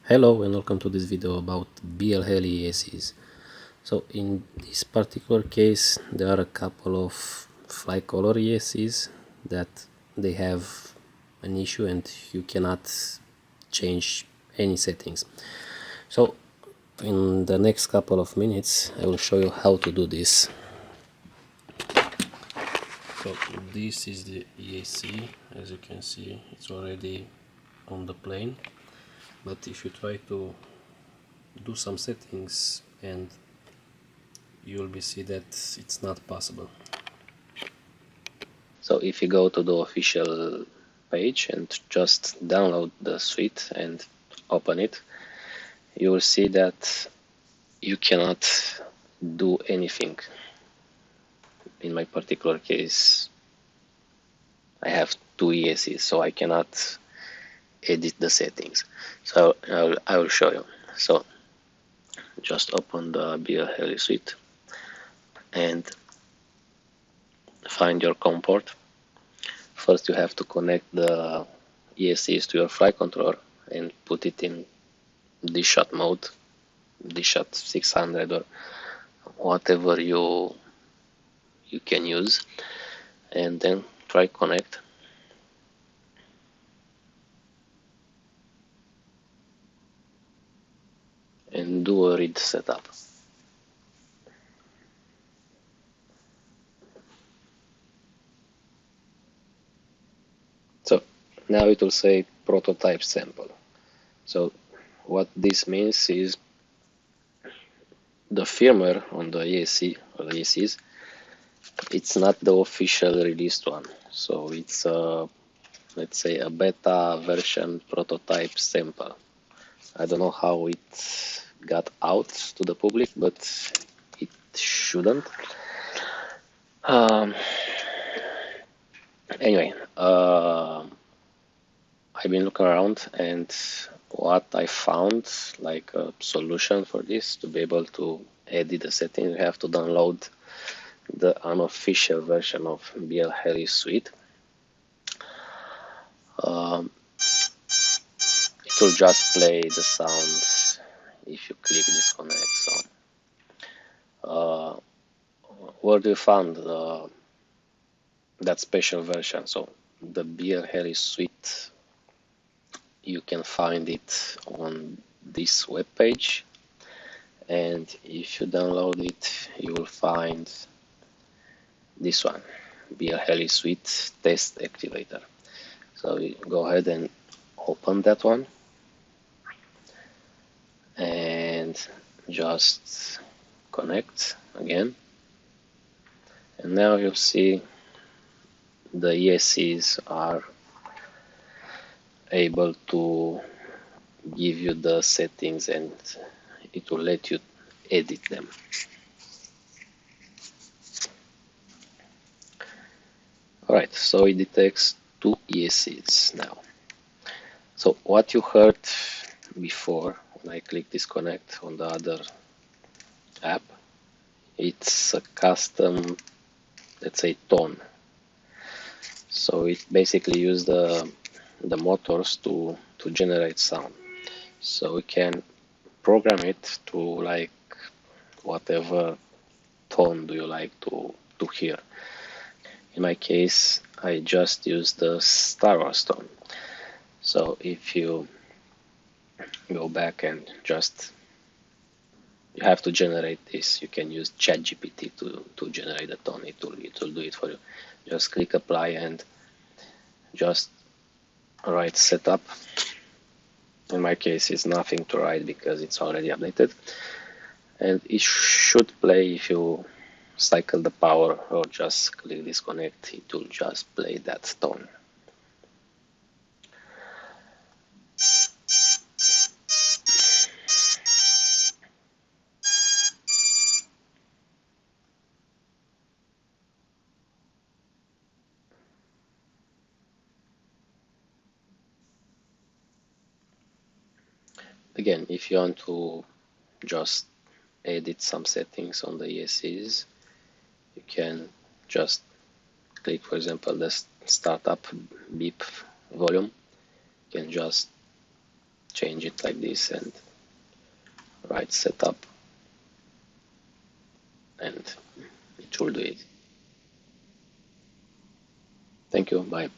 Hello and welcome to this video about BLHeli ESCs. So in this particular case there are a couple of Flycolor ESCs that they have an issue and you cannot change any settings. So in the next couple of minutes I will show you how to do this. So this is the ESC. As you can see, it's already on the plane, but if you try to do some settings and you will see that it's not possible. So if you go to the official page and just download the suite and open it, you will see that you cannot do anything. In my particular case, I have two ESCs, so I cannot edit the settings. So I will show you. So just open the BLHeliSuite and find your COM port. First you have to connect the ESCs to your fly controller and put it in D-Shot mode, D-Shot 600 or whatever you can use, and then try connect. And do a read setup. So now it will say prototype sample. So what this means is the firmware on the ESC or the ESCs, it's not the official released one. So it's let's say a beta version prototype sample. I don't know how it got out to the public, but it shouldn't. Anyway, I've been looking around, and what I found, like a solution for this, to be able to edit the settings, you have to download the unofficial version of BLHeliSuite. It will just play the sound if you click disconnect. So where do you find that special version? So the BLHeliSuite, you can find it on this web page, and if you download it you will find this one, BLHeliSuite test activator. So you go ahead and open that one and just connect again, and now you'll see the ESCs are able to give you the settings and it will let you edit them. Alright, so it detects two ESCs now. So what you heard before when I click disconnect on the other app, it's a custom, let's say, tone. So it basically uses the motors to generate sound. So we can program it to like whatever tone do you like to hear. In my case, I just use the Star Wars tone. So if you go back and just, you have to generate this, you can use ChatGPT to generate the tone. It will do it for you. Just click apply and just write setup. In my case, it's nothing to write because it's already updated, and it should play. If you cycle the power or just click disconnect, it will just play that tone. Again, if you want to just edit some settings on the ESCs, you can just click, for example, the startup beep volume. You can just change it like this and write setup, and it will do it. Thank you, bye.